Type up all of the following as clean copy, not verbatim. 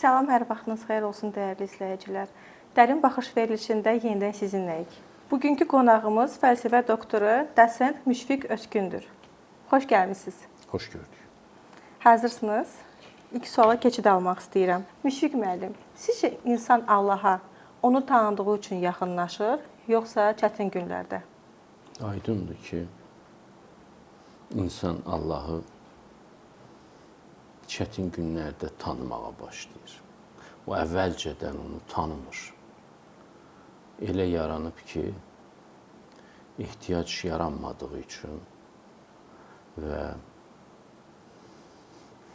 Salam, hər vaxtınız xeyir olsun dəyərli izləyicilər. Dərin baxış verilişində yenidən sizinləyik. Bugünkü qonağımız fəlsəfə doktoru Dosent Müşfiq Özkündür. Xoş gəlmisiniz. Xoş gördük. Hazırsınız? İlk suala keçid almaq istəyirəm. Müşfiq müəllim, sizcə insan Allaha onu tanıdığı üçün yaxınlaşır, yoxsa çətin günlərdə? Aydındır ki, insan Allahı çətin günlərdə tanımağa başlayır. O əvvəlcədən onu tanımır. Elə yaranıb ki, ehtiyac yaranmadığı üçün və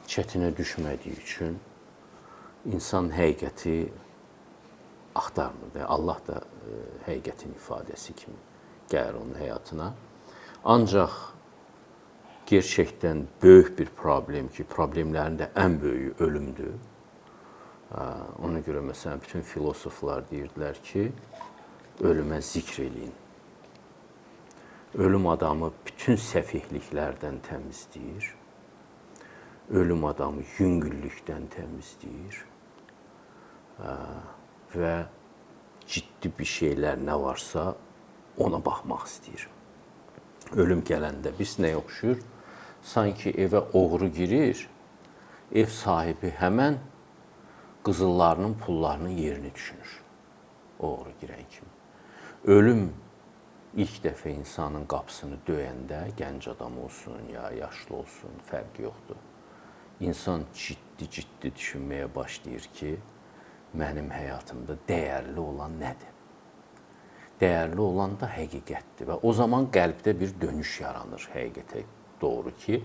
çətinə düşmədiyi üçün insan həqiqəti axtarmır və Allah da həqiqətin ifadəsi kimi gəlir onun həyatına. Ancaq gerçəkdən böyük bir problem ki, problemlərin də ən böyüyü ölümdür. Ona görə məsələn bütün filosoflar deyirdilər ki, ölümə zikr eləyin. Ölüm adamı bütün səfihliklərdən təmizləyir. Ölüm adamı yüngüllükdən təmizləyir. Və ciddi bir şeylər nə varsa ona baxmaq istəyir. Ölüm gələndə biz nəyə oxşuyur? Sanki evə oğru girir, ev sahibi həmən qızıllarının, pullarının yerini düşünür. Oğru girən kimi. Ölüm ilk dəfə insanın qapısını döyəndə, gənc adam olsun, ya yaşlı olsun, fərqi yoxdur. İnsan ciddi düşünməyə başlayır ki, mənim həyatımda dəyərli olan nədir? Dəyərli olan da həqiqətdir və o zaman qəlbdə bir dönüş yaranır həqiqətə doğru ki,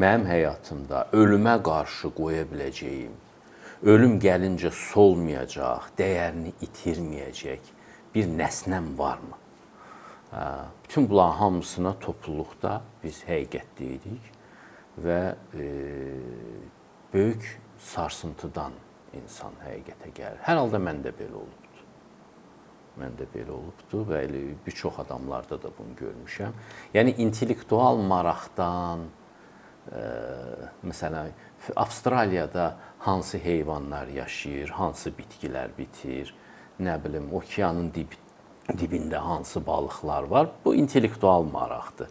mənim həyatımda ölümə qarşı qoya biləcəyim, ölüm gəlincə solmayacaq, dəyərini itirməyəcək bir nəsnəm varmı? Bütün bunların hamısına topluluqda biz həqiqət deyirik və böyük sarsıntıdan insan həqiqətə gəlir. Hər halda məndə belə olubdur. Məndə belə olubdur və bir çox adamlarda da bunu görmüşəm. Yəni, intellektual maraqdan, məsələn, Avstraliyada hansı heyvanlar yaşayır, hansı bitkilər bitir, nə bilim, okeanın dibində hansı balıqlar var, bu intellektual maraqdır.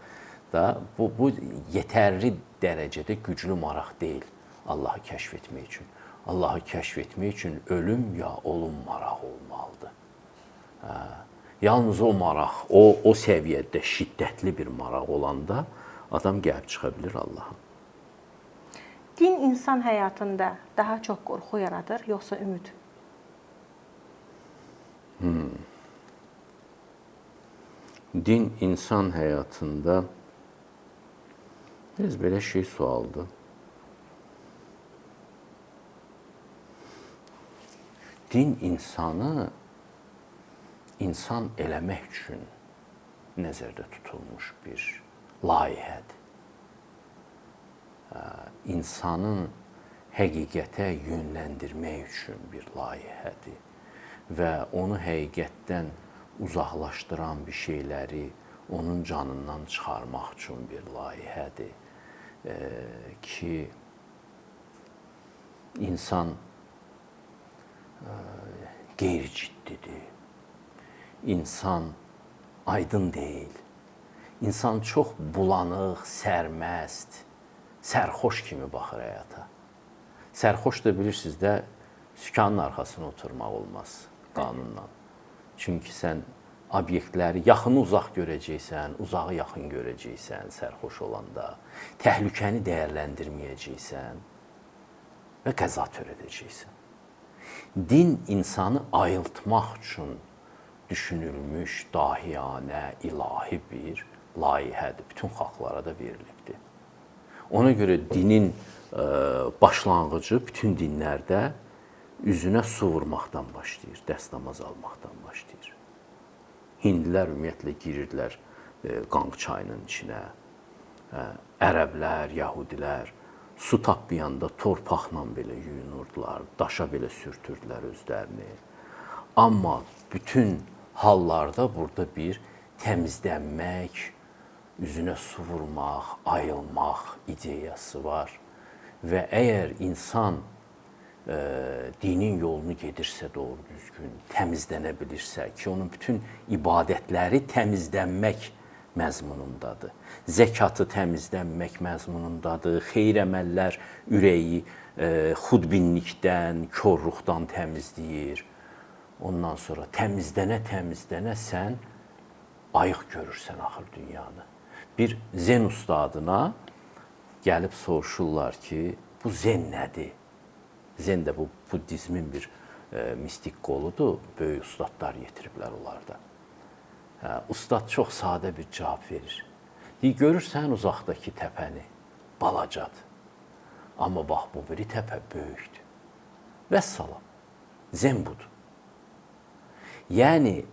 Bu yetərli dərəcədə güclü maraq deyil Allahı kəşf etmək üçün. Allahı kəşf etmək üçün ölüm ya olum marağı olmalıdır. Yalnız o maraq, o səviyyədə şiddətli bir maraq olanda adam gəlib çıxa bilir Allaha. Din insan həyatında daha çox qorxu yaradır, yoxsa ümid? Din insan həyatında biraz belə sualdır. Din insanı insan eləmək üçün nəzərdə tutulmuş bir layihədir. İnsanın həqiqətə yönləndirmək üçün bir layihədir və onu həqiqətdən uzaqlaşdıran bir şeyləri onun canından çıxarmaq üçün bir layihədir ki, insan qeyri-ciddidir. İnsan aydın deyil. İnsan çox bulanıq, sərməst, sərxoş kimi baxır həyata. Sərxoş da bilirsiniz də, sükanın arxasına oturmaq olmaz qanunla. Çünki sən obyektləri yaxını uzaq görəcəksən, uzağı yaxın görəcəksən sərxoş olanda, təhlükəni dəyərləndirməyəcəksən və qəza törədəcəksən. Din insanı ayıltmaq üçün düşünülmüş, dahiyanə, ilahi bir layihədir. Bütün xalqlara da verilibdir. Ona görə dinin başlanğıcı bütün dinlərdə üzünə su vurmaqdan başlayır, dəstəmaz almaqdan başlayır. Hindlilər ümumiyyətlə girirdilər Qanq çayının içinə, ərəblər, yəhudilər su tapmayanda torpaqla belə yuyunurdular, daşa belə sürtürdülər özlərini. Amma bütün hallarda burada bir təmizlənmək, üzünə su vurmaq, ayılmaq ideyası var. Və əgər insan dinin yolunu gedirsə doğru düzgün, təmizlənə bilirsə ki, onun bütün ibadətləri təmizlənmək məzmunundadır. Zəkatı təmizlənmək məzmunundadır. Xeyir əməllər ürəyi xudbinlikdən, korluqdan təmizləyir. Ondan sonra təmizlənə sən ayıq görürsən axır dünyanı. Bir zen ustadına gəlib soruşurlar ki, bu zen nədir? Zen də bu buddizmin bir mistik qoludur. Böyük ustadlar yetiriblər onlarda. Ustad çox sadə bir cavab verir. Deyir, görürsən uzaqdakı təpəni, balacadır. Amma bax, bu biri təpə böyükdür. Vəssalam, zen budur. Yəni,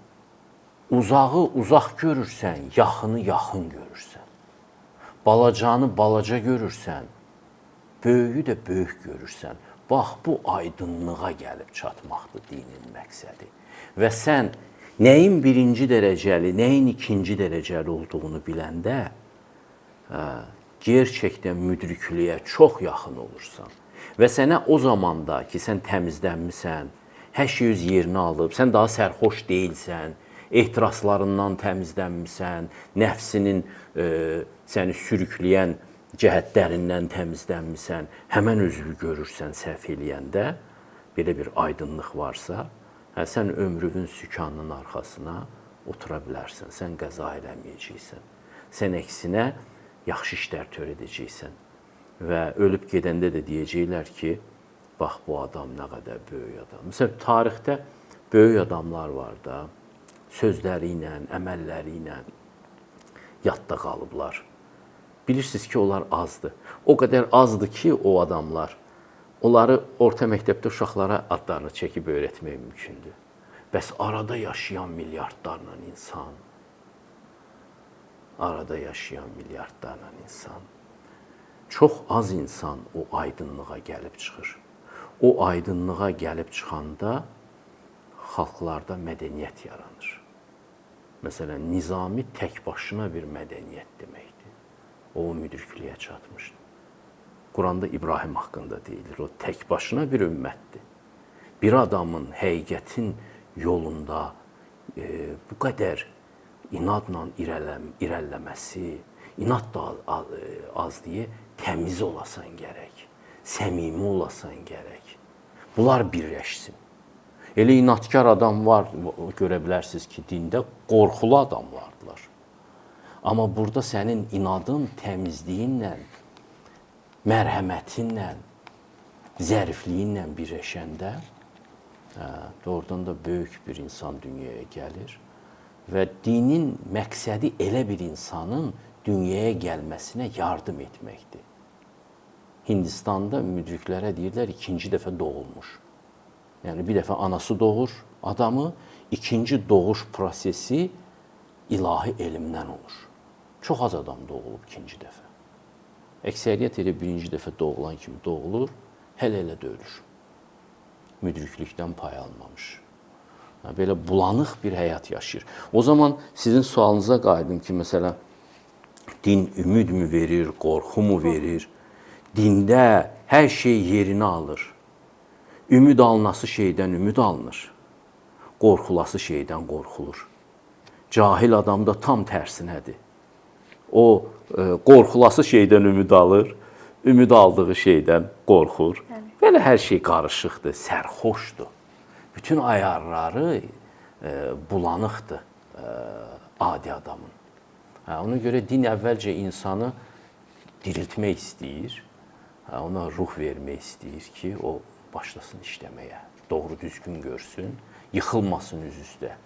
uzağı uzaq görürsən, yaxını yaxın görürsən. Balacanı balaca görürsən, böyüyü də böyük görürsən. Bax, bu aydınlığa gəlib çatmaqdır dinin məqsədi. Və sən nəyin birinci dərəcəli, nəyin ikinci dərəcəli olduğunu biləndə, gerçəkdən müdriklüyə çox yaxın olursan. Və sənə o zamanda ki, sən təmizlənmisən, hər şey öz yerini alıb, sən daha sərxoş deyilsən, ehtiraslarından təmizlənmisən, nəfsinin səni sürükləyən cəhətlərindən təmizlənmisən, həmən özünü görürsən səhv eləyəndə, belə bir aydınlıq varsa, sən ömrünün sükanının arxasına otura bilərsən, sən qəza eləməyəcəksən. Sən əksinə yaxşı işlər törədəcəksən və ölüb gedəndə də deyəcəklər ki, bax, bu adam nə qədər böyük adam. Məsələn, tarixdə böyük adamlar var da, sözləri ilə, əməlləri ilə yadda qalıblar. Bilirsiniz ki, onlar azdır. O qədər azdır ki, o adamlar, onları orta məktəbdə uşaqlara adlarını çəkib öyrətmək mümkündür. Bəs arada yaşayan milyardlarla insan, çox az insan o aydınlığa gəlib çıxır. O aydınlığa gəlib çıxanda xalqlarda mədəniyyət yaranır. Məsələn, Nizami tək başına bir mədəniyyət deməkdir. O müdriklüyə çatmışdı. Quranda İbrahim haqqında deyilir, o tək başına bir ümmətdir. Bir adamın həqiqətin yolunda bu qədər inadla irəliləməsi, inad da az deyə təmiz olasan gərək, səmimi olasan gərək. Bunlar birləşsin. Elə inadkar adam var, görə bilərsiniz ki, dində qorxulu adam vardılar. Amma burada sənin inadın təmizliyinlə, mərhəmətinlə, zərifliyinlə birləşəndə doğrudan da böyük bir insan dünyaya gəlir və dinin məqsədi elə bir insanın dünyaya gəlməsinə yardım etməkdir. Hindistanda müdriklərə deyirlər, ikinci dəfə doğulmuş. Yəni, bir dəfə anası doğur adamı, ikinci doğuş prosesi ilahi elmdən olur. Çox az adam doğulub ikinci dəfə. Əksəriyyət elə birinci dəfə doğulan kimi doğulur, hələ də ölür. Müdriklikdən pay almamış. Belə bulanıq bir həyat yaşayır. O zaman sizin sualınıza qayıdım ki, məsələn, din ümid mü verir, qorxu mu verir? Dində hər şey yerini alır. Ümid alınası şeydən ümid alınır. Qorxulası şeydən qorxulur. Cahil adam da tam tərsinədir. O, qorxulası şeydən ümid alır, ümid aldığı şeydən qorxur. Belə hər şey qarışıqdır, sərxoşdur. Bütün ayarları bulanıqdır adi adamın. Ona görə din əvvəlcə insanı diriltmək istəyir, ona ruh vermək istəyir ki, o başlasın işləməyə, doğru düzgün görsün, yıxılmasın üz üstə,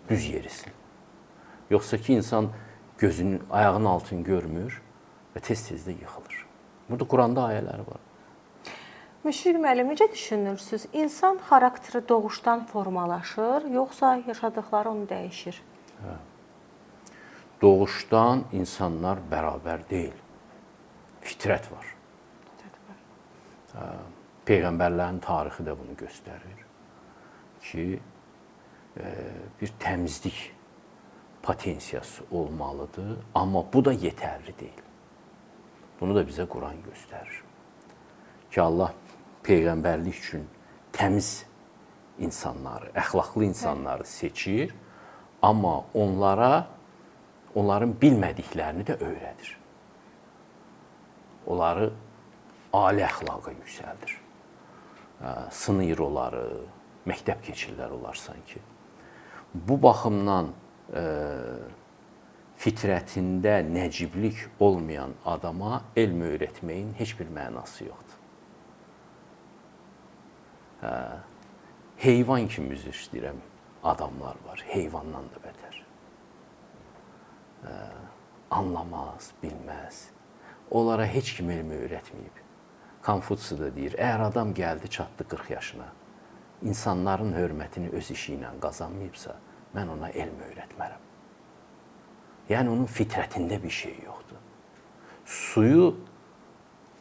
düz yerisin. Yoxsa ki, insan gözünün, ayağının altını görmür və tez-tez də yıxılır. Burada Quranda ayələr var. Müşfiq müəllim, necə düşünürsünüz? İnsan xarakteri doğuşdan formalaşır, yoxsa yaşadıqları onu dəyişir? Doğuşdan insanlar bərabər deyil. Fitrət var. Peyğəmbərlərin tarixi də bunu göstərir ki, bir təmizlik potensiyası olmalıdır, amma bu da yetərli deyil. Bunu da bizə Quran göstərir ki, Allah peyğəmbərlik üçün təmiz insanları, əxlaqlı insanları seçir, amma onların bilmədiklərini də öyrədir. Onları ali əxlaqa yüksəldir. Sınayır onları, məktəb keçirlər onlar sanki. Bu baxımdan fitrətində nəciblik olmayan adama elm öyrətməyin heç bir mənası yoxdur. Heyvan kimi üzr istəyirəm, adamlar var, heyvandan da bətər. Anlamaz, bilməz. Onlara heç kim elm öyrətməyib. Konfutsi da deyir, əgər adam gəldi, çatdı 40 yaşına, insanların hörmətini öz işi ilə qazanmayıbsa, mən ona elm öyrətmərəm. Yəni, onun fitrətində bir şey yoxdur. Suyu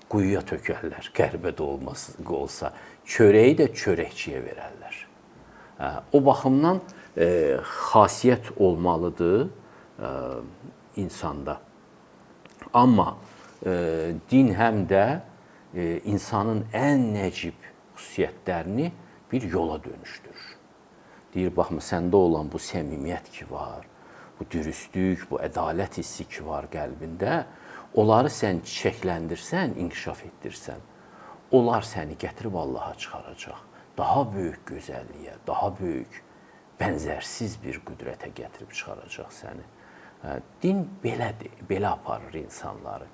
quyuya tökərlər, qərbə də olsa, çörəyi də çörəkçiyə verərlər. O baxımdan xasiyyət olmalıdır insanda. Amma din həm də insanın ən nəcib xüsusiyyətlərini bir yola dönüşdürür. Deyir, baxma, səndə olan bu səmimiyyət ki var, bu dürüstlük, bu ədalət hissi ki var qəlbində, onları sən çiçəkləndirsən, inkişaf etdirsən, onlar səni gətirib Allaha çıxaracaq. Daha böyük gözəlliyə, daha böyük, bənzərsiz bir qüdrətə gətirib çıxaracaq səni. Din belədir, belə aparır insanları.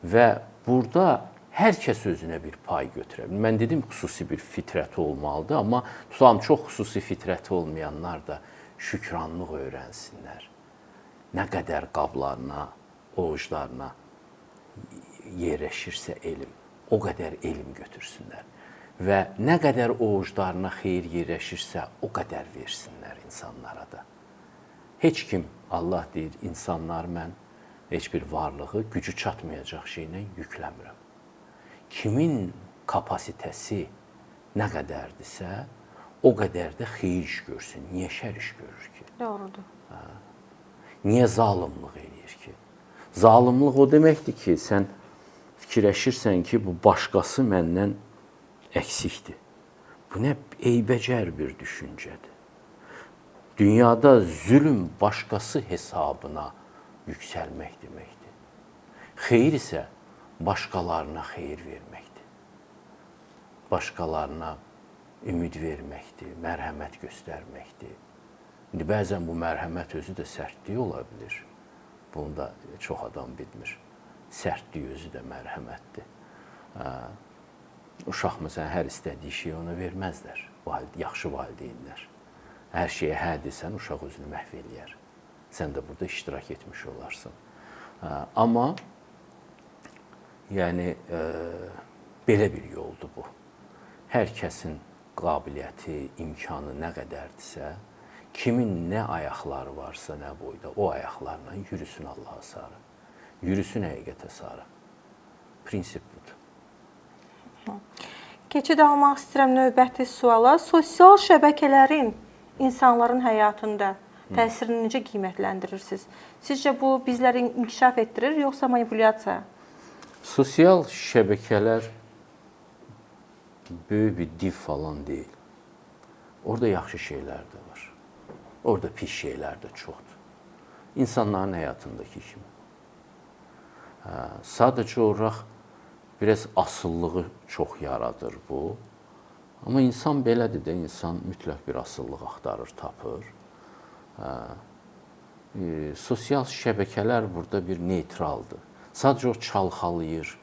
Və burada hər kəs özünə bir pay götürə bilir. Mən dedim, xüsusi bir fitrəti olmalıdır, amma tutalım, çox xüsusi fitrəti olmayanlar da şükranlıq öyrənsinlər. Nə qədər qablarına, ovuclarına yerləşirsə elm, o qədər elm götürsünlər. Və nə qədər ovuclarına xeyir yerləşirsə, o qədər versinlər insanlara da. Heç kim, Allah deyir, insanlar mən heç bir varlığı gücü çatmayacaq şeylə yükləmirəm. Kimin kapasitəsi nə qədərdirsə, o qədər də xeyir iş görsün. Niyə şər iş görür ki? Doğrudur. Niyə zalımlıq eləyir ki? Zalımlıq o deməkdir ki, sən fikirləşirsən ki, bu başqası məndən əksikdir. Bu nə eybəcər bir düşüncədir. Dünyada zülm başqası hesabına yüksəlmək deməkdir. Xeyir isə başqalarına xeyir verməkdir. Başqalarına ümid verməkdir, mərhəmət göstərməkdir. İndi bəzən bu mərhəmət özü də sərtliyi ola bilir. Bunu da çox adam bilmir. Sərtliyi özü də mərhəmətdir. Uşaq məsələn, hər istədiyi şeyi ona verməzlər, yaxşı valideynlər. Hər şeyə hə desən, uşaq özünü məhv eləyər. Sən də burada iştirak etmiş olarsan. Amma yəni, belə bir yoldur bu. Hər kəsin qabiliyyəti, imkanı nə qədərdirsə, kimin nə ayaqları varsa, nə boyda, o ayaqlarla yürüsün Allaha sarı. Yürüsün həqiqətə sarı. Prinsip budur. Keçid almaq istəyirəm növbəti suala. Sosial şəbəkələrin insanların həyatında təsirini necə qiymətləndirirsiniz? Sizcə bu bizləri inkişaf etdirir, yoxsa manipulyasiya? Sosial şəbəkələr böyük bir div falan deyil. Orada yaxşı şeylər də var. Orada pis şeylər də çoxdur. İnsanların həyatındakı kimi. Sadəcə olaraq biraz asılılığı çox yaradır bu. Amma insan belədir də, insan mütləq bir asıllıq axtarır, tapır. Sosial şəbəkələr burada bir neytraldır. Sadəcə o çalxalayır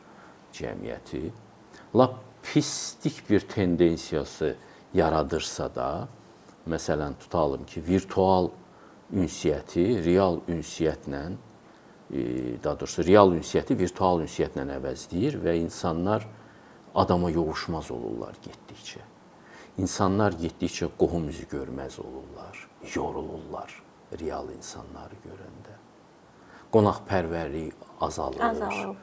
cəmiyyəti. Lap pislik bir tendensiyası yaradırsa da, məsələn, tutalım ki, virtual ünsiyyəti real ünsiyyətlə, daha doğrusu real ünsiyyəti virtual ünsiyyətlə əvəzləyir və insanlar adama yovuşmaz olurlar getdikcə. İnsanlar getdikcə qohum üzü görməz olurlar, yorulurlar real insanları görəndə. Qonaqpərvərlik azalır.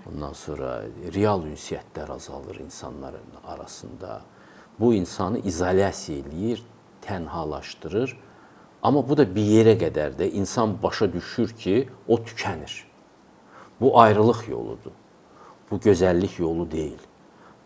Ondan sonra real ünsiyyətlər azalır insanların arasında. Bu insanı izolyasiya eləyir, tənhalaşdırır. Amma bu da bir yerə qədər də insan başa düşür ki, o tükənir. Bu ayrılıq yoludur. Bu gözəllik yolu deyil.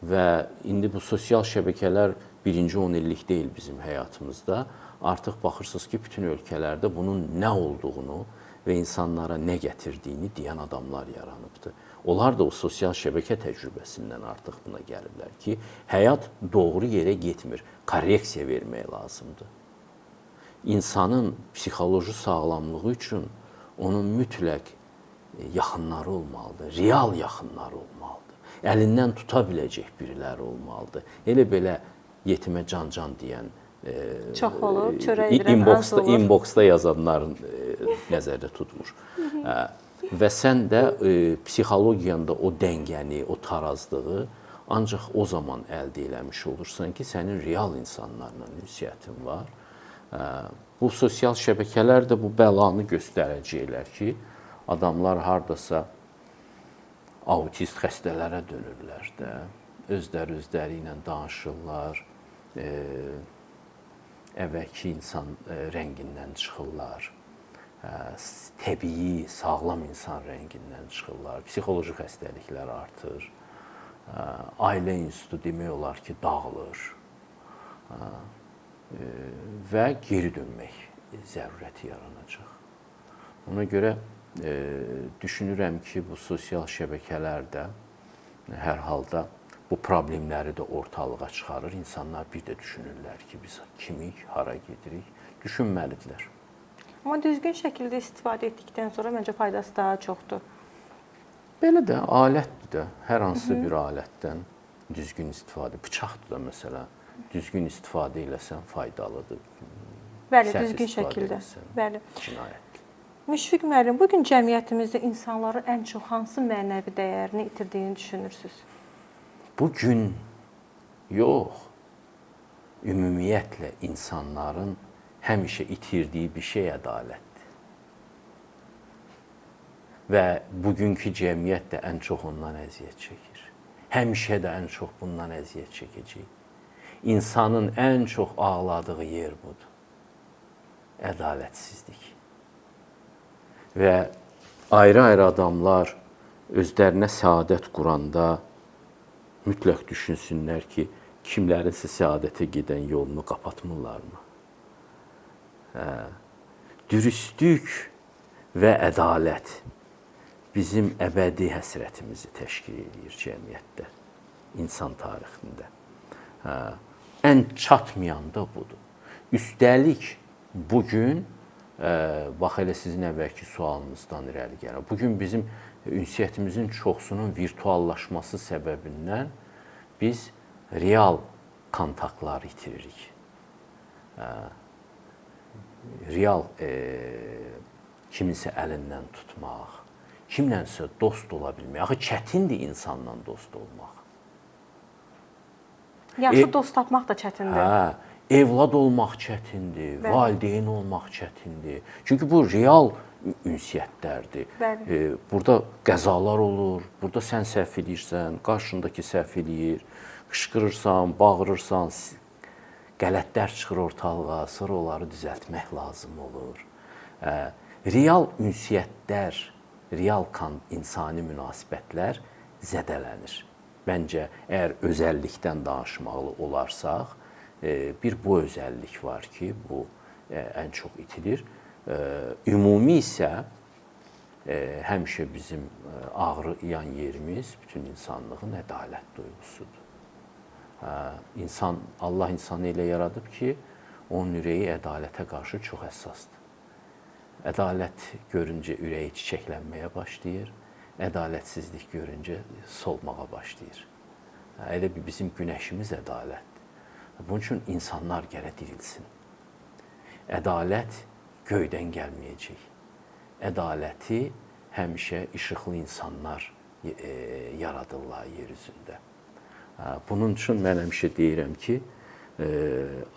Və indi bu sosial şəbəkələr birinci 10 illik deyil bizim həyatımızda. Artıq baxırsınız ki, bütün ölkələrdə bunun nə olduğunu və insanlara nə gətirdiyini deyən adamlar yaranıbdır. Onlar da o sosial şəbəkə təcrübəsindən artıq buna gəliblər ki, həyat doğru yerə getmir, korreksiya vermək lazımdır. İnsanın psixoloji sağlamlığı üçün onun mütləq yaxınları olmalıdır, real yaxınları olmalıdır. Əlindən tuta biləcək biriləri olmalıdır. Elə belə yetimə can-can deyən çox olub, çörək edirəm, az olur. Inboxda yazanların nəzərdə tutmur. Və sən də psixologiyanda o dəngəni, o tarazlığı ancaq o zaman əldə eləmiş olursan ki, sənin real insanlarla ünsiyyətin var. Bu sosial şəbəkələr də bu bəlanı göstərəcəklər ki, adamlar hardasa autist xəstələrə dönürlər də, özləri ilə danışırlar, əvvəlki insan rəngindən çıxırlar, təbii, sağlam insan rəngindən çıxırlar, psixoloji xəstəliklər artır, ailə institutu demək olar ki, dağılır və geri dönmək zərurəti yaranacaq. Ona görə düşünürəm ki, bu sosial şəbəkələr də hər halda bu problemləri də ortalığa çıxarır. İnsanlar bir də düşünürlər ki, biz kimik, hara gedirik, düşünməlidirlər. Amma düzgün şəkildə istifadə etdikdən sonra məncə faydası daha çoxdur. Belə də alətdir də, hər hansı bir alətdən düzgün istifadə, bıçaqdır da məsələn, düzgün istifadə eləsən faydalıdır. Bəli, düzgün şəkildə. Bəli. Cinayətdir. Müşfiq müəllim, bu gün cəmiyyətimizdə insanların ən çox hansı mənəvi dəyərini itirdiyini düşünürsüz? Bu gün yox, ümumiyyətlə insanların həmişə itirdiyi bir şey ədalətdir. Və bugünkü cəmiyyət də ən çox ondan əziyyət çəkir. Həmişə də ən çox bundan əziyyət çəkəcək. İnsanın ən çox ağladığı yer budur. Ədalətsizlik. Və ayrı-ayrı adamlar özlərinə səadət quranda mütləq düşünsünlər ki, kimlərinsə səadətə gedən yolunu qapatmırlarmı? Dürüstlük və ədalət bizim əbədi həsrətimizi təşkil edir cəmiyyətdə, insan tarixində. Ən çatmayan da budur. Üstəlik, bugün, bax elə sizin əvvəlki sualınızdan irəli gəlir. Bugün bizim ünsiyyətimizin çoxsunun virtuallaşması səbəbindən biz real kontaktları itiririk. Real kiminsə əlindən tutmaq, kimlənsə dost ola bilmək. Axı çətindir insanla dost olmaq. Yaxşı dost tapmaq da çətindir. Evlad olmaq çətindir, valideyn olmaq çətindir. Çünki bu real ünsiyyətlərdir. Burada qəzalar olur, burada sən səhv edirsən, qarşındakı səhv edir, qışqırırsan, bağırırsan, qələtlər çıxır ortalığa, sonra onları düzəltmək lazım olur. Real ünsiyyətlər, real insani münasibətlər zədələnir. Məncə, əgər özəllikdən danışmalı olarsaq, bir bu özəllik var ki, bu ən çox itilir. Ümumi isə həmişə bizim ağrıyan yerimiz bütün insanlığın ədalət duyğusudur. Allah insanı elə yaradıb ki, onun ürəyi ədalətə qarşı çox həssasdır. Ədalət görüncə ürəyi çiçəklənməyə başlayır, ədalətsizlik görüncə solmağa başlayır. Elə bir bizim günəşimiz ədalətdir. Bunun üçün insanlar gərək dirilsin. Ədalət göydən gəlməyəcək. Ədaləti həmişə işıqlı insanlar yaradırlar yer üzündə. Bunun üçün mən həmişə deyirəm ki,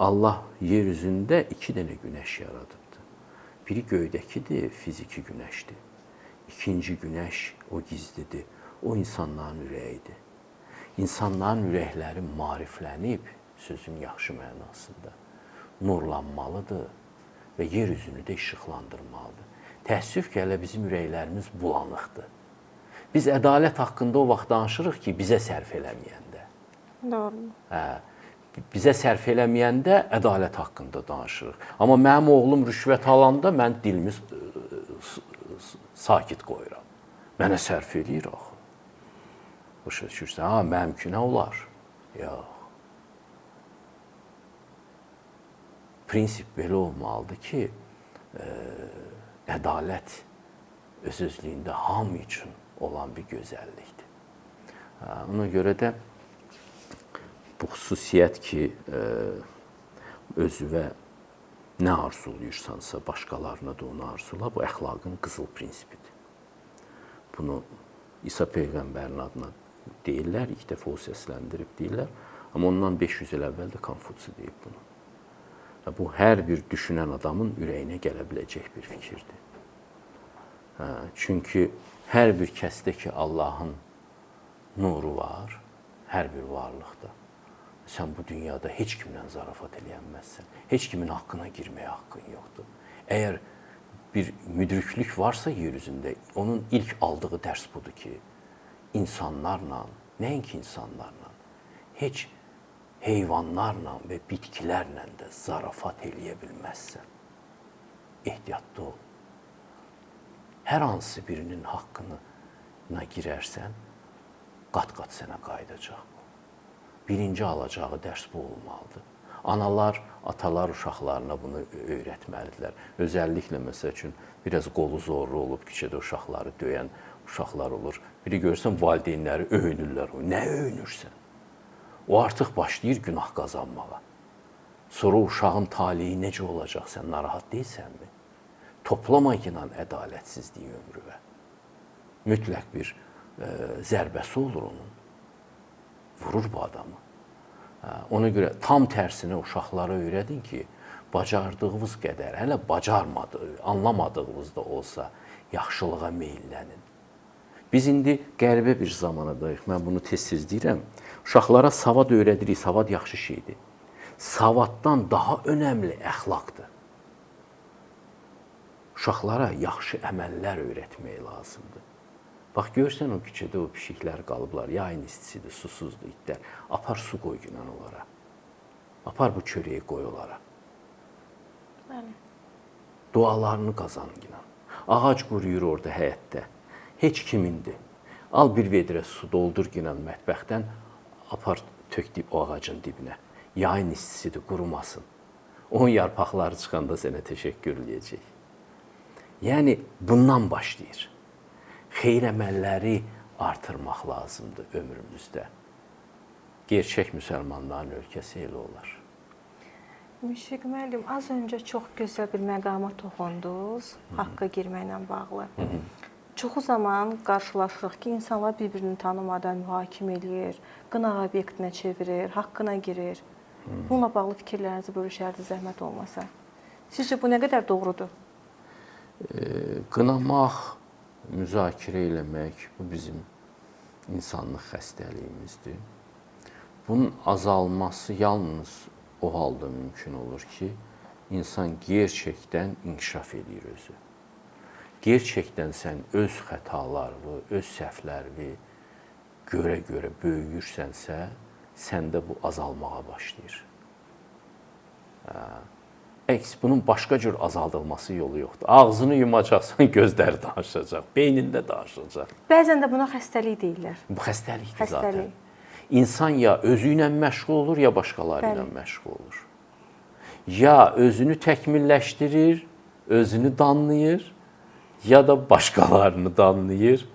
Allah yer üzündə 2 dənə günəş yaradıbdır. Biri göydəkidir, fiziki günəşdir. İkinci günəş o gizlidir, o insanların ürəyidir. İnsanların ürəkləri maariflənib, sözün yaxşı mənasında, nurlanmalıdır və yer üzünü də işıqlandırmalıdır. Təəssüf ki, hələ bizim ürəklərimiz bulanıqdır. Biz ədalət haqqında o vaxt danışırıq ki, bizə sərf eləməyəndə. Doğru. Bizə sərf eləməyəndə ədalət haqqında danışırıq. Amma mənim oğlum rüşvət alanda mən dilimi sakit qoyuram. Mənə sərf eləyir axı. Başa düşürsən? Ha, mənimki nə olar? Yox. Prinsip belə olmalıdır ki, ədalət öz-özlüyündə hamı üçün olan bir gözəllikdir. Ona görə də bu xüsusiyyət ki, özüvə nə arzuluyursansa, başqalarına da onu arzula, bu əxlaqın qızıl prinsipidir. Bunu İsa Peyğəmbərin adına deyirlər, ilk dəfə o səsləndirib deyirlər, amma ondan 500 il əvvəl də Konfutsi deyib bunu. Bu, hər bir düşünən adamın ürəyinə gələ biləcək bir fikirdir. Çünki hər bir kəsdə ki, Allahın nuru var, hər bir varlıqda. Sən bu dünyada heç kimlə zarafat eləyənməzsən. Heç kimin haqqına girməyə haqqın yoxdur. Əgər bir müdriklük varsa yer üzündə, onun ilk aldığı dərs budur ki, insanlarla, nəinki insanlarla, heç heyvanlarla və bitkilərlə də zarafat eləyə bilməzsən. Ehtiyatlı ol. Hər hansı birinin haqqına girərsən, qat-qat sənə qayıdacaq. Birinci alacağı dərs bu olmalıdır. Analar, atalar uşaqlarına bunu öyrətməlidirlər. Özəlliklə, məsəl üçün, biraz qolu zorlu olub, küçədə uşaqları döyən uşaqlar olur. Biri görürsən, valideynləri öyünürlər. Nə öyünürsən? O artıq başlayır günah qazanmağa. Sonra uşağın taliyi necə olacaq, sən narahat deyilsənmi? Toplama ilə ədalətsizliyi ömrüvə. Mütləq bir zərbəsi olur onun. Vurur bu adamı. Ona görə tam tərsinə uşaqlara öyrədin ki, bacardığınız qədər, hələ anlamadığınız da olsa, yaxşılığa meyillənin. Biz indi qəribə bir zamanadayıq, mən bunu tez-tez deyirəm. Uşaqlara savad öyrədirik, savad yaxşı şeydir. Savaddan daha önəmli əxlaqdır. Uşaqlara yaxşı əməllər öyrətmək lazımdır. Bax, görsən o küçədə o pişiklər qalıblar, yayın istisidir, susuzdur, itlər. Apar su qoy günən onlara. Apar bu çörəyi qoy onlara. Dualarını qazan günən. Ağac quruyur orada həyətdə. Heç kimindir. Al bir vedrə su doldur günən mətbəxdən, apar tök o ağacın dibinə. Yayın istisidir, qurumasın. Onun yarpaqları çıxanda sənə təşəkkür eləyəcək. Yəni, bundan başlayır. Xeyr əməlləri artırmaq lazımdır ömrümüzdə. Gerçək müsəlmanların ölkəsi elə olar. Müşfiq müəllim, az öncə çox gözəl bir məqama toxundunuz, haqqa girməklə bağlı. Çoxu zaman qarşılaşırıq ki, insanlar bir-birini tanımadan mühakimə eləyir, qınaq obyektinə çevirir, haqqına girir. Bununla bağlı fikirlərinizi bölüşərdi, zəhmət olmasa. Sizcə bu nə qədər doğrudur? Qınamaq, müzakirə eləmək, bu bizim insanlıq xəstəliyimizdir. Bunun azalması yalnız o halda mümkün olur ki, insan gerçəkdən inkişaf edir özü. Gerçəkdən sən öz xətalarını, öz səhvlərini görə-görə böyüyürsənsə, səndə bu azalmağa başlayır. Əks, bunun başqa cür azaldılması yolu yoxdur. Ağzını yumacaqsan, gözləri danışacaq, beynində danışacaq. Bəzən də buna xəstəlik deyirlər. Bu xəstəlikdir zaten. İnsan ya özü ilə məşğul olur, ya başqaları ilə məşğul olur. Ya özünü təkmilləşdirir, özünü danlayır, ya da başqalarını danlayır.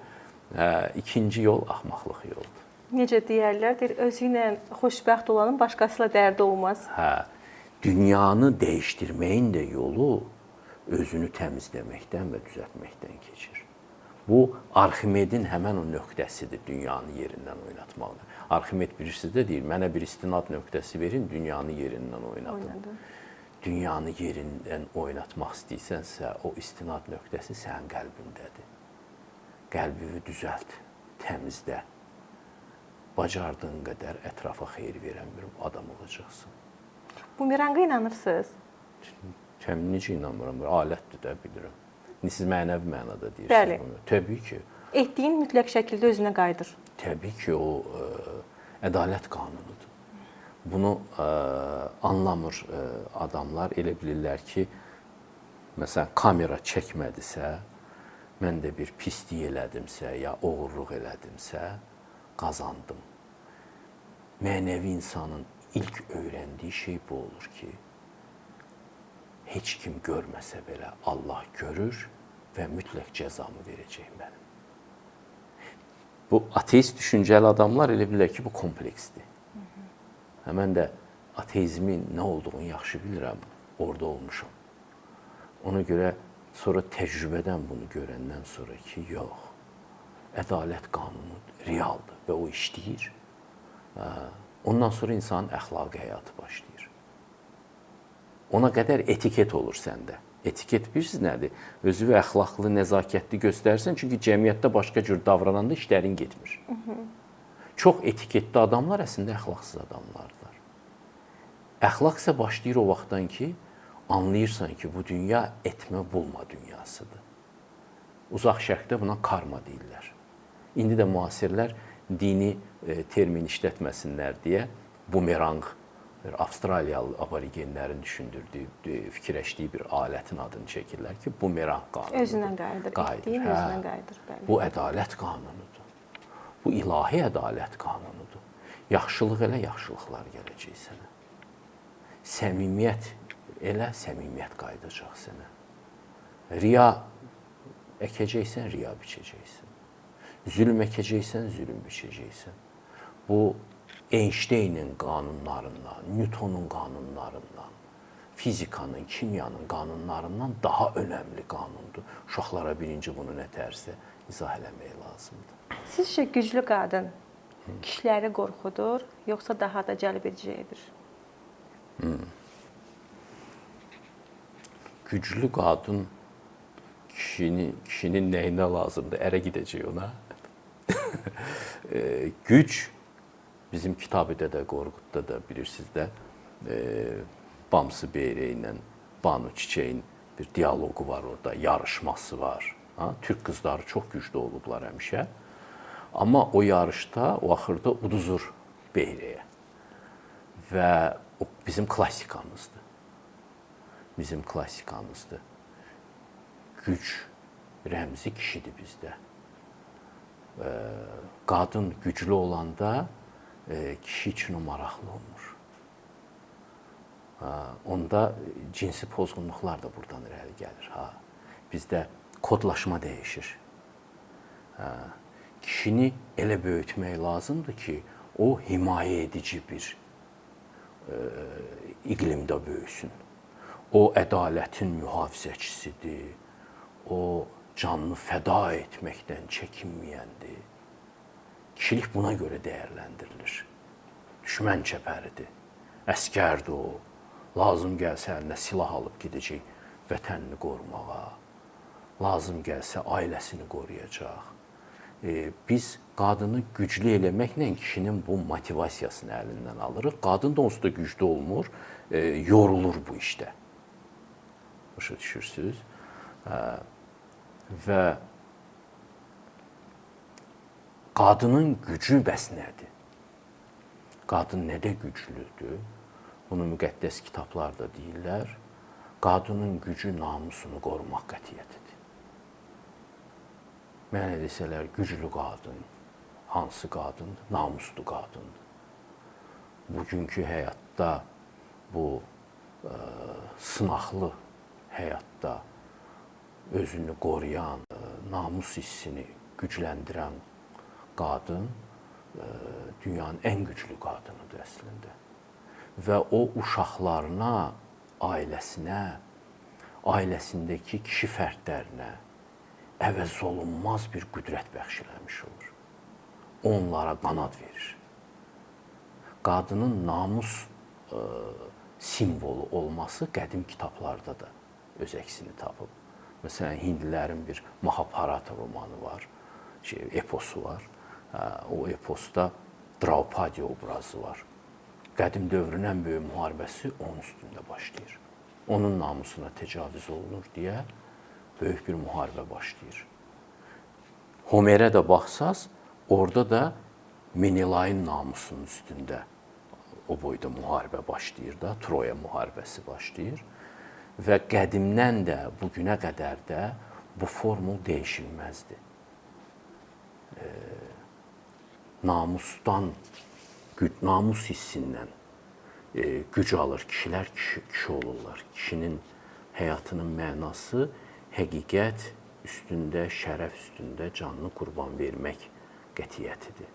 İkinci yol axmaqlıq yoldur. Necə deyərlər, özü ilə xoşbəxt olanın başqasıyla dərdi olmaz. Dünyanı dəyişdirməyin də yolu özünü təmizləməkdən və düzəltməkdən keçir. Bu, Arximedin həmən o nöqtəsidir, dünyanı yerindən oynatmaqdır. Arximed bilirsiniz də deyir, mənə bir istinad nöqtəsi verin, dünyanı yerindən oynadım. Dünyanı yerindən oynatmaq istəyirsənsə, o istinad nöqtəsi sənin qəlbindədir. Qəlbini düzəlt, təmizlə. Bacardığın qədər ətrafa xeyir verən bir adam olacaqsın. Bumeranga inanırsınız? Necə inanmıram, alətdir də bilirəm. Siz mənəvi mənada deyirsiniz bunu. Təbii ki. Etdiyin mütləq şəkildə özünə qayıdır. Təbii ki, o ədalət qanunudur. Bunu anlamır adamlar. Elə bilirlər ki, məsələn, kamera çəkmədisə, mən də bir pislik elədimsə, ya oğurluq elədimsə, qazandım. Mənəvi insanın ilk öyrəndiyi şey bu olur ki, heç kim görməsə belə Allah görür və mütləq cəzamı verəcək mənim. Bu ateist düşüncəli adamlar elə bilirlər ki, bu kompleksdir. Mən də ateizmin nə olduğunu yaxşı bilirəm, orada olmuşam. Ona görə sonra təcrübədən bunu görəndən sonra ki, yox, ədalət qanunu realdır və o işləyir. Ondan sonra insanın əxlaqi həyatı başlayır. Ona qədər etiket olur səndə. Etiket bilirsiniz nədir? Özünü əxlaqlı, nəzakətli göstərsən, çünki cəmiyyətdə başqa cür davrananda işlərin getmir. Çox etiketli adamlar əslində əxlaqsız adamlardır. Əxlaq isə başlayır o vaxtdan ki, anlayırsan ki, bu dünya etmə bulma dünyasıdır. Uzaq şərqdə buna karma deyirlər. İndi də müasirlər dini termin işlətməsinlər deyə bumerang, Avstraliyalı aborigenlərin düşündürdüyü, fikirləşdiyi bir alətin adını çəkirlər ki, bumerang qanunudur. Özündən qayıdır. Etdiyin özündən qayıdır. Bu ədalət qanunudur. Bu ilahi ədalət qanunudur. Yaxşılıq elə, yaxşılıqlar gələcək sənə. Səmimiyyət elə, səmimiyyət qayıdacaq sənə. Riya əkəcəksən, riya biçəcəksən. Zülm əkəcəksən, zülm biçəcəksən. Bu, Einsteynin qanunlarından, Newtonun qanunlarından, fizikanın, kimyanın qanunlarından daha önəmli qanundur. Uşaqlara birinci bunu nə tərsə izah eləmək lazımdır. Sizcə güclü qadın kişiləri qorxudur, yoxsa daha da cəlb edicidir? Güclü qadın kişinin nəyinə lazımdır? Ərə gedəcək ona. Güc bizim Kitabi-Dədə də, Qorqudda da bilirsiniz də Bamsı Beyrə ilə Banu Çiçəyin bir dialoqu var orada, yarışması var. Türk qızları çox güclü olublar həmişə. Amma o yarışda, o axırda uduzur Beyrəyə. Və o bizim klassikamızdır. Bizim klassikamızdır. Güc rəmzi kişidir bizdə. Qadın güclü olanda kişi üçün o maraqlı olmur. Onda cinsi pozğunluqlar da buradan irəli gəlir. Bizdə kodlaşma dəyişir. Kişini elə böyütmək lazımdır ki, o himayə edici bir iqlimdə böyüsün. O ədalətin mühafizəçisidir. O canını fəda etməkdən çəkinməyəndir. Kişilik buna görə dəyərləndirilir. Düşmən çəpəridir. Əskərdir o. Lazım gəlsə əlinə silah alıb gedəcək vətənini qorumağa. Lazım gəlsə ailəsini qoruyacaq. Biz qadını güclü eləməklə kişinin bu motivasiyasını əlindən alırıq. Qadın da onsuz da güclü olmur, yorulur bu işdə. Başa düşürsünüz? Və qadının gücü bəs nədir? Qadın nədə güclüdür? Bunu müqəddəs kitablarda deyirlər. Qadının gücü namusunu qorumaq qətiyyətidir. Mənə desələr, güclü qadın, hansı qadındır? Namuslu qadındır. Bugünkü həyatda, bu sınaqlı həyatda özünü qoruyan, namus hissini gücləndirən qadın dünyanın ən güclü qadınıdır əslində. Və o uşaqlarına, ailəsinə, ailəsindəki kişi fərdlərinə əvəz olunmaz bir qüdrət bəxş eləmiş olur. Onlara qanad verir. Qadının namus simvolu olması qədim kitablarda da öz əksini tapıb. Məsələn, hindlilərin bir Mahabharata romanı var, eposu var. O eposda Draupadi obrazı var. Qədim dövrün ən böyük müharibəsi onun üstündə başlayır. Onun namusuna təcavüz olunur deyə böyük bir müharibə başlayır. Homerə də baxsaz, orada da Menilayın namusunun üstündə o boyda müharibə başlayır da, Troya müharibəsi başlayır və qədimdən də bu günə qədər də bu formul dəyişilməzdir. Namusdan, namus hissindən güc alır kişilər, kişi olurlar. Kişinin həyatının mənası həqiqət üstündə, şərəf üstündə canını qurban vermək qətiyyətidir.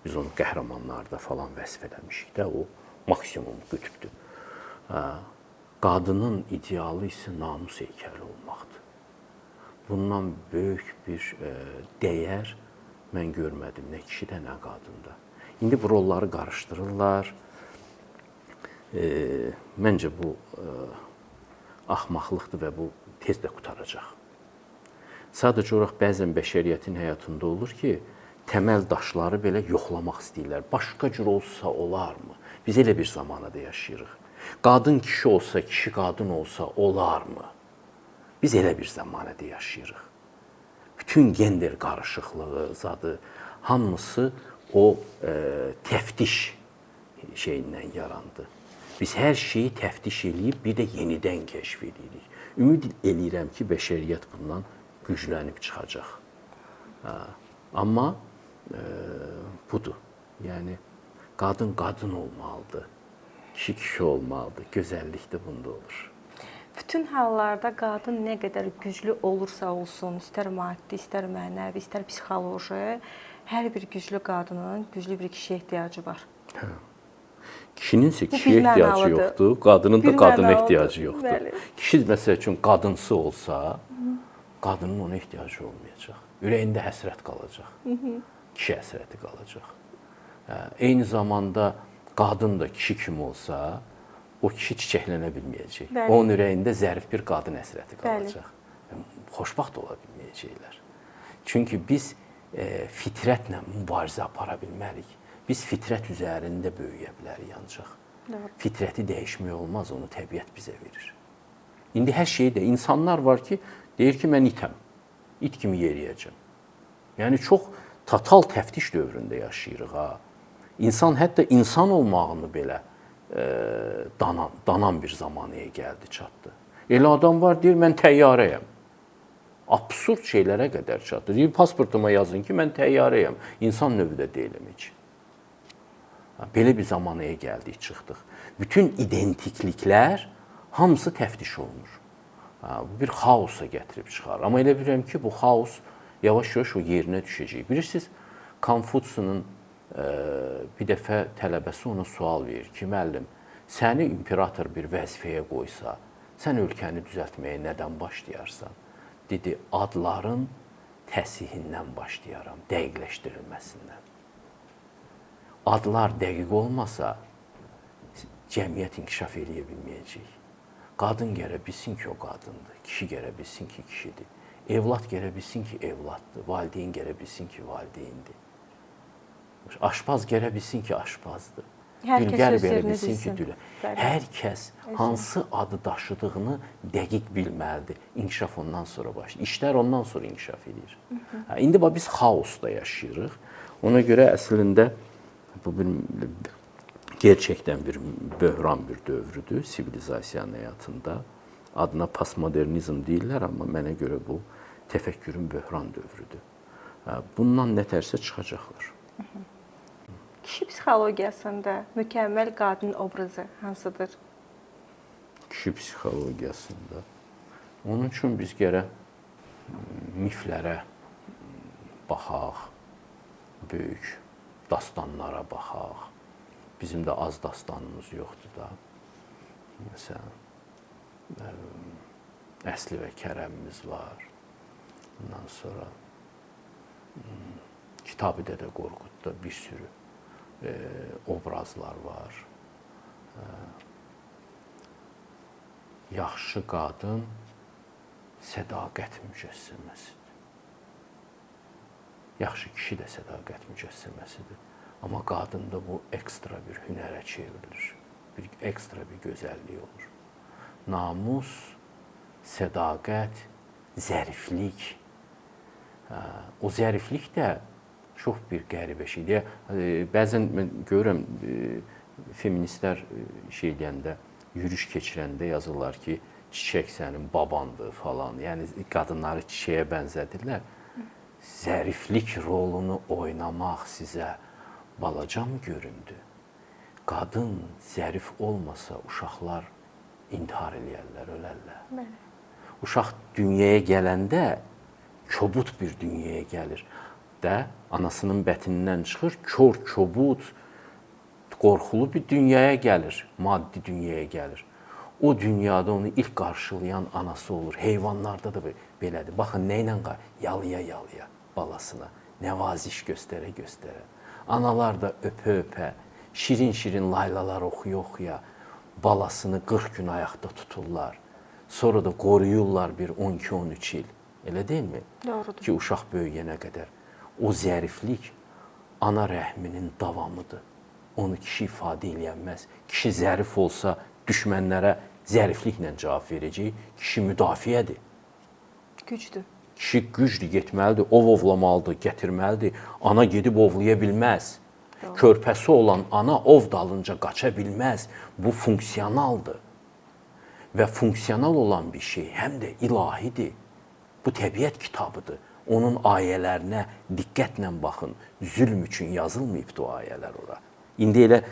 Biz onu qəhrəmanlarda falan vəsf eləmişik də, o maksimum qütbdür. Qadının idealı isə namus heykəli olmaqdır. Bundan böyük bir dəyər mən görmədim nə kişidə, nə qadında. İndi bu rolları qarışdırırlar. Məncə bu axmaqlıqdır və bu tez də qurtaracaq. Sadəcə olaraq bəzən bəşəriyyətin həyatında olur ki, təməl daşları belə yoxlamaq istəyirlər. Başqa cür olsa olarmı? Biz elə bir zamanada yaşayırıq. Qadın kişi olsa, kişi qadın olsa olarmı? Biz elə bir zamanada yaşayırıq. Bütün gender qarışıqlığı, zadı, hamısı o təftiş şeyindən yarandı. Biz hər şeyi təftiş eləyib, bir də yenidən kəşf edirik. Ümid eləyirəm ki, bəşəriyyət bundan güclənib çıxacaq. Amma budur. Yəni, qadın qadın olmalıdır, kişi kişi olmalıdır. Gözəllik də bunda olur. Bütün hallarda qadın nə qədər güclü olursa olsun, istər maddi, istər mənəvi, istər psixoloji, hər bir güclü qadının güclü bir kişiyə ehtiyacı var. Hə. Kişinin isə kişiyə ehtiyacı yoxdur, qadının da qadına ehtiyacı yoxdur. Bəli. Kişi məsəl üçün qadınsı olsa, qadının ona ehtiyacı olmayacaq. Ürəyində həsrət qalacaq. Kişi həsrəti qalacaq. Eyni zamanda qadın da kişi kimi olsa, o kişi çiçəklənə bilməyəcək. Bəli. Onun ürəyində zərif bir qadın həsrəti qalacaq. Xoşbaxt ola bilməyəcəklər. Çünki biz fitrətlə mübarizə apara bilmərik. Biz fitrət üzərində böyüyə bilərik ancaq. Fitrəti dəyişmək olmaz, onu təbiət bizə verir. İndi hər şeydə insanlar var ki, deyir ki, mən itəm. İt kimi yeriyəcəm. Yəni, çox total təftiş dövründə yaşayırıq. İnsan hətta insan olmağını belə danan bir zamanıya gəldi, çatdı. Elə adam var, deyir, mən təyyarəyəm. Absurd şeylərə qədər çatdı. Deyir, pasportuma yazın ki, mən təyyarəyəm. İnsan növü də deyiləm heç. Belə bir zamanıya gəldik, çıxdıq. Bütün identikliklər hamısı təftiş olunur. Bu bir xaosa gətirib çıxar. Amma elə bilirəm ki, bu xaos yavaş-yavaş o yerinə düşəcək. Bilirsiniz, Konfutsunun bir dəfə tələbəsi ona sual verir ki, müəllim, səni imperator bir vəzifəyə qoysa, sən ölkəni düzəltməyə nədən başlayarsan? Dedi, adların təsihindən başlayaram, dəqiqləşdirilməsindən. Adlar dəqiq olmasa, cəmiyyət inkişaf eləyə bilməyəcək. Qadın gərək bilsin ki, o qadındır. Kişi gərək bilsin ki, kişidir. Evlad gərək bilsin ki, evladdır. Valideyn gərək bilsin ki, valideyndir. Aşpaz gərək bilsin ki, aşpazdır. Dülgər gərək bilsin ki, dülgər. Hər kəs hansı adı daşıdığını dəqiq bilməlidir. İnkişaf ondan sonra başlayır. İşlər ondan sonra inkişaf edir. İndi biz xaosda yaşayırıq. Ona görə əslində bu gerçəkdən bir böhran bir dövrüdür sivilizasiyanın həyatında. Adına postmodernizm deyirlər, amma mənə görə bu təfəkkürün böhran dövrüdür. Bundan nətərsə çıxacaqlar. Kişi psixologiyasında mükəmməl qadın obrazı hansıdır? Kişi psixologiyasında. Onun üçün biz gərək miflərə baxaq, böyük dastanlara baxaq. Bizim də az dastanımız yoxdur da. Məsələn, Əsli və Kərəmimiz var. Ondan sonra Kitab-ı Dədə Qorqudda bir sürü obrazlar var. Yaxşı qadın sədaqət mücəssəməsidir. Yaxşı kişi də sədaqət mücəssəməsidir. Amma qadında bu ekstra bir hünərə çevrilir. Bir ekstra bir gözəllik olur. Namus, sədaqət, zəriflik. O zəriflik də Çox bir qəribə şeydir. Bəzən mən görürəm feministlər şey deyəndə, yürüyüş keçirəndə yazırlar ki, çiçək sənin babandır falan. Yəni qadınları çiçəyə bənzədirlər. Zəriflik rolunu oynamaq sizə balaca mı göründü? Qadın zərif olmasa uşaqlar intihar eləyərlər, ölərlər. Uşaq dünyaya gələndə kobud bir dünyaya gəlir. Anasının bətnindən çıxır, kör, kobud, qorxulu bir dünyaya gəlir, maddi dünyaya gəlir. O dünyada onu ilk qarşılayan anası olur. Heyvanlarda da belədir. Baxın, nə ilə yalaya-yalaya balasına, nəvaziş göstərə-göstərə. Analar da öpə-öpə, şirin-şirin laylalar oxuya-oxuya balasını 40 gün ayaqda tuturlar. Sonra da qoruyurlar bir 12-13 il. Elə deyilmi? Doğrudur. Ki, uşaq böyüyənə qədər. O zəriflik ana rəhminin davamıdır. Onu kişi ifadə eləyənməz. Kişi zərif olsa düşmənlərə zərifliklə cavab verəcək. Kişi müdafiədir. Gücdür. Kişi gücdür, getməlidir, ovlamalıdır, gətirməlidir. Ana gedib ovlaya bilməz. Körpəsi olan ana ov dalınca qaça bilməz. Bu funksionaldır. Və funksional olan bir şey həm də ilahidir. Bu təbiət kitabıdır. Onun ayələrinə diqqətlə baxın. Zülm üçün yazılmayıbdır o ayələr ora. İndi elə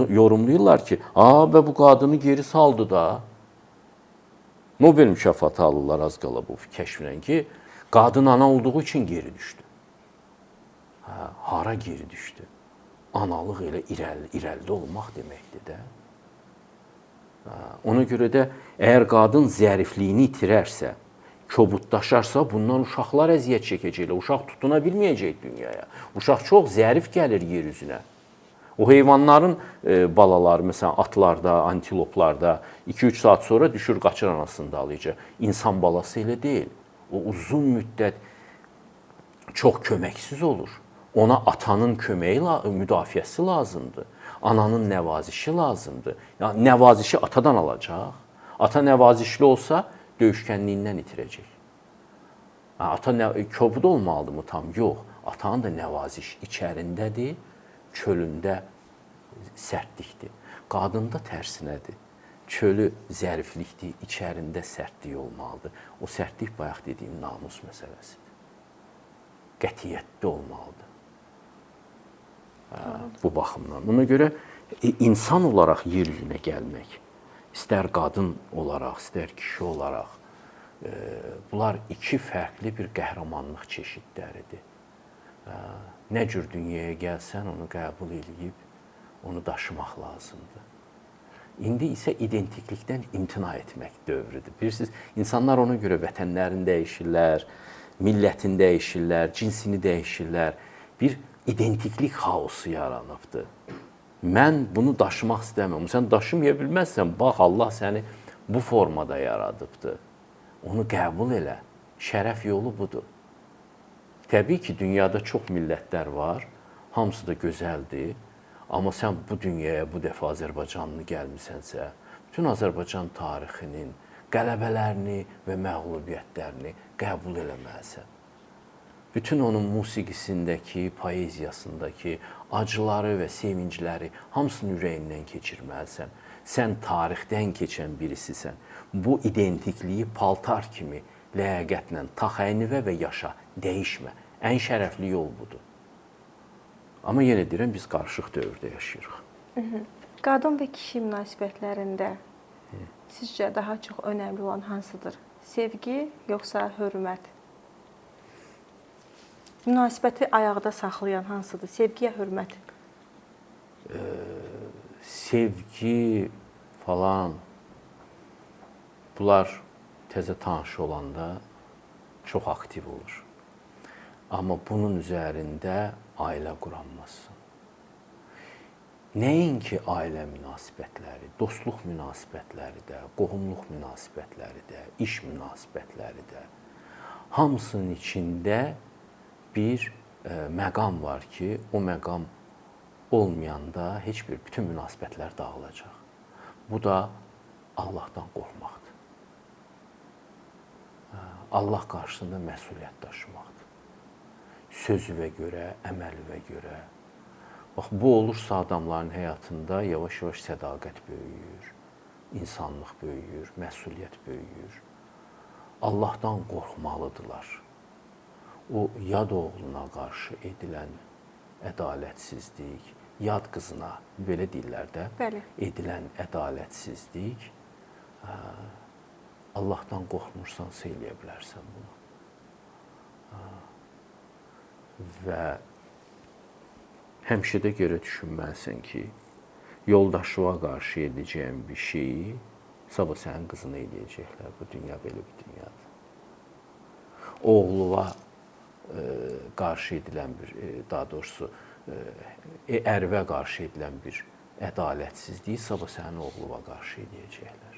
yorumlayırlar ki, bu qadını geri saldı da. Nobel mükafatı alırlar az qala bu kəşflə ki, qadın ana olduğu üçün geri düşdü. Hara geri düşdü? Analıq elə irəlidə olmaq deməkdir də. Ona görə də əgər qadın zərifliyini itirərsə, kobudlaşarsa, bundan uşaqlar əziyyət çəkəcəklər. Uşaq tutuna bilməyəcək dünyaya. Uşaq çox zərif gəlir yer üzünə. O heyvanların balaları, məsələn, atlarda, antiloplarda 2-3 saat sonra düşür, qaçır anasını dalayıca. İnsan balası elə deyil. O uzun müddət çox köməksiz olur. Ona atanın köməyi, müdafiəsi lazımdır. Ananın nəvazişi lazımdır. Yəni, nəvazişi atadan alacaq. Ata nəvazişli olsa, döyüşkənliyindən itirəcək. Ata kobud olmalıdır mı tam? Yox. Atanın da nəvaziş içərindədir, çölündə sərtlikdir. Qadında tərsinədir. Çölü zəriflikdir, içərində sərtlik olmalıdır. O sərtlik bayaq dediyim namus məsələsidir. Qətiyyətli olmalıdır. Bu baxımdan. Ona görə insan olaraq yer üzünə gəlmək, istər qadın olaraq, istər kişi olaraq, bunlar iki fərqli bir qəhrəmanlıq çeşidləridir. Nə cür dünyaya gəlsən, onu qəbul edib, onu daşımaq lazımdır. İndi isə identiklikdən imtina etmək dövrüdür. Bilirsiniz, insanlar ona görə vətənlərini dəyişirlər, millətini dəyişirlər, cinsini dəyişirlər. Bir identiklik xaosu yaranıbdır. Mən bunu daşımaq istəmirəm. Sən daşımaya bilməzsən, bax, Allah səni bu formada yaradıbdır. Onu qəbul elə. Şərəf yolu budur. Təbii ki, dünyada çox millətlər var. Hamısı da gözəldir. Amma sən bu dünyaya bu dəfə Azərbaycanlı gəlmisənsə, bütün Azərbaycan tarixinin qələbələrini və məğlubiyyətlərini qəbul eləməlisən. Bütün onun musiqisindəki, poeziyasındakı acıları və sevincləri hamısını ürəyindən keçirməlisən. Sən tarixdən keçən birisisən. Bu identikliyi paltar kimi ləyaqətlə tax əynivə və yaşa, dəyişmə. Ən şərəfli yol budur. Amma yenə deyirəm, biz qarışıq dövrdə yaşayırıq. Qadın və kişi münasibətlərində sizcə daha çox önəmli olan hansıdır? Sevgi yoxsa hörmət? Münasibəti ayaqda saxlayan hansıdır? Sevgi ya hörmət? Sevgi falan, bunlar təzə tanış olanda çox aktiv olur. Amma bunun üzərində ailə quranmazsın. Nəinki ailə münasibətləri, dostluq münasibətləri də, qohumluq münasibətləri də, iş münasibətləri də, hamısının içində bir məqam var ki, o məqam olmayanda bütün münasibətlər dağılacaq. Bu da Allahdan qorxmaqdır. Allah qarşısında məsuliyyət daşımaqdır. sözüvə görə, əməlivə görə. Bax, bu olursa adamların həyatında yavaş-yavaş sədaqət böyüyür, insanlıq böyüyür, məsuliyyət böyüyür. Allahdan qorxmalıdırlar. O yad oğluna qarşı edilən ədalətsizlik, yad qızına, belə deyirlər də, Bəli. edilən ədalətsizlik, Allahdan qorxmursansa eləyə bilərsən bunu. Və həmişə də görə düşünməlisən ki, yoldaşlığa qarşı edəcəyin bir şeyi sabah sənin qızına eləyəcəklər. Bu dünya belə bir dünyadır. Oğluğa qarşı edilən bir, daha doğrusu ərvə qarşı edilən bir ədalətsizliyi sabah sənin oğluğa qarşı edəcəklər.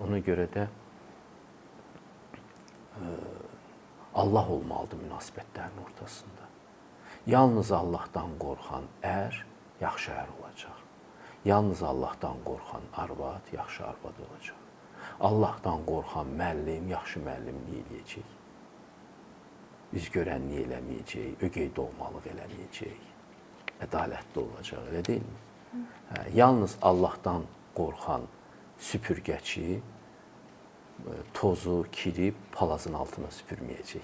Ona görə də Allah olmalıdır münasibətlərin ortasında. Yalnız Allahdan qorxan ər yaxşı ər olacaq. Yalnız Allahdan qorxan arvad yaxşı arvad olacaq. Allahdan qorxan müəllim yaxşı müəllimlik eləyəcək. Üzgörənlik eləməyəcək, ögey doğmalıq eləməyəcək. Ədalətli olacaq, elə deyilmi? Yalnız Allahdan qorxan süpürgəçi tozu, kiri palazın altına süpürməyəcək.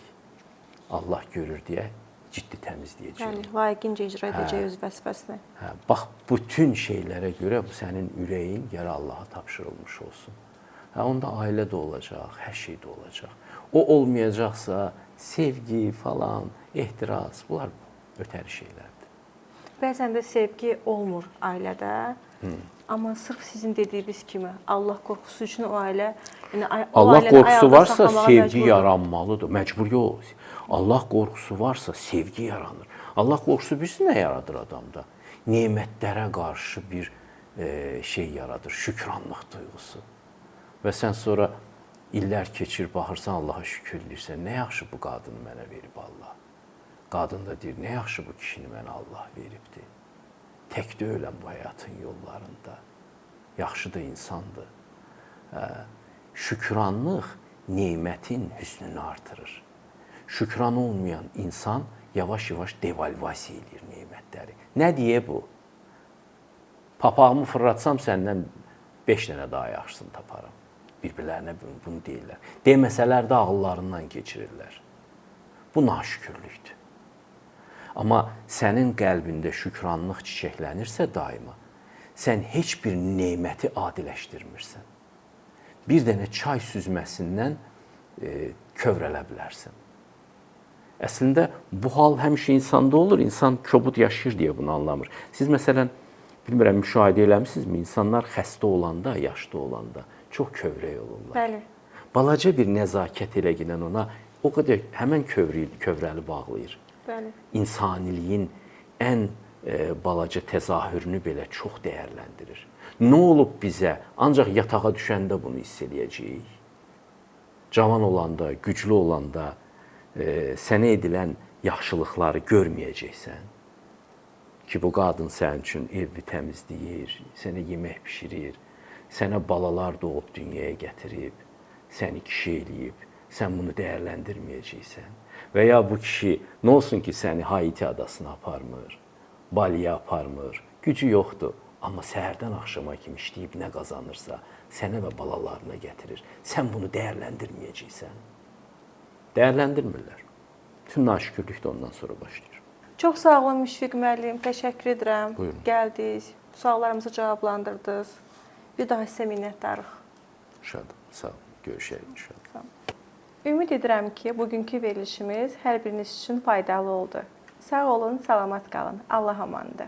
Allah görür deyə ciddi təmizləyəcək. Yəni, layiqincə icra edəcək öz vəzifəsini. Bax, bütün şeylərə görə bu sənin ürəyin gələ Allaha tapşırılmış olsun. Onda ailə də olacaq, hər şey də olacaq. O olmayacaqsa sevgi falan, ehtiras, bunlar ötəri şeylərdir. Bəzən də sevgi olmur ailədə. Amma sırf sizin dediyiniz kimi Allah qorxusu üçün o ailə, yəni Allah qorxusu varsa sevgi yaranmalıdır. Məcbur yox. Allah qorxusu varsa sevgi yaranır. Allah qorxusu bilirsin nə yaradır adamda? Nemətlərə qarşı bir şey yaradır, şükranlıq duyğusu. Və sən sonra illər keçir, baxırsan Allaha şükür edirsən. Nə yaxşı bu qadını mənə verib Allah. Qadın da deyir, nə yaxşı bu kişini mənə Allah veribdir. Tək deyiləm bu həyatın yollarında. Yaxşı da insandır. Şükranlıq nemətin hüsnünü artırır. Şükran olmayan insan yavaş-yavaş devalvasiya edir nemətləri. Nə deyə bu? Papağımı fırlatsam səndən 5 dənə daha yaxşısını taparam. Bir-birlərinə bunu deyirlər. Deməsələr də ağıllarından keçirirlər. Bu naşükürlükdür. Amma sənin qəlbində şükranlıq çiçəklənirsə daima, sən heç bir neməti adiləşdirmirsən. Bir dənə çay süzməsindən kövrələ bilərsən. Əslində, bu hal həmişə insanda olur. İnsan kobud yaşayır deyə bunu anlamır. Siz məsələn, bilmirəm, müşahidə eləmisinizmi? İnsanlar xəstə olanda, yaşlı olanda çox kövrək olurlar. Bəli. Balaca bir nəzakət elə gələn ona o qədər həmən kövrəli bağlayır. Bəli. İnsaniliyin ən balaca təzahürünü belə çox dəyərləndirir. Nə olub bizə? Ancaq yatağa düşəndə bunu hiss eləyəcəyik. Cavan olanda, güclü olanda sənə edilən yaxşılıqları görməyəcəksən. Ki, bu qadın sənin üçün evi təmizləyir, sənə yemək pişirir, sənə balalar doğub dünyaya gətirib, səni kişi eləyib, sən bunu dəyərləndirməyəcəksən. Və ya bu kişi nə olsun ki, səni Haiti adasına aparmır, Baliyə aparmır, gücü yoxdur. Amma səhərdən axşama kimi işləyib nə qazanırsa, sənə və balalarına gətirir. Sən bunu dəyərləndirməyəcəksən. Dəyərləndirmirlər. Bütün naşükürlük də ondan sonra başlayır. Çox sağ olun Müşfiq müəllim, təşəkkür edirəm. Buyurun. Gəldiniz, suallarımızı cavablandırdınız. Bir daha sizə minnətdarıq. Şadım, sağ olun. Görüşərik inşallah. Ümid edirəm ki, bugünkü verilişimiz hər biriniz üçün faydalı oldu. Sağ olun, salamat qalın. Allah amanında.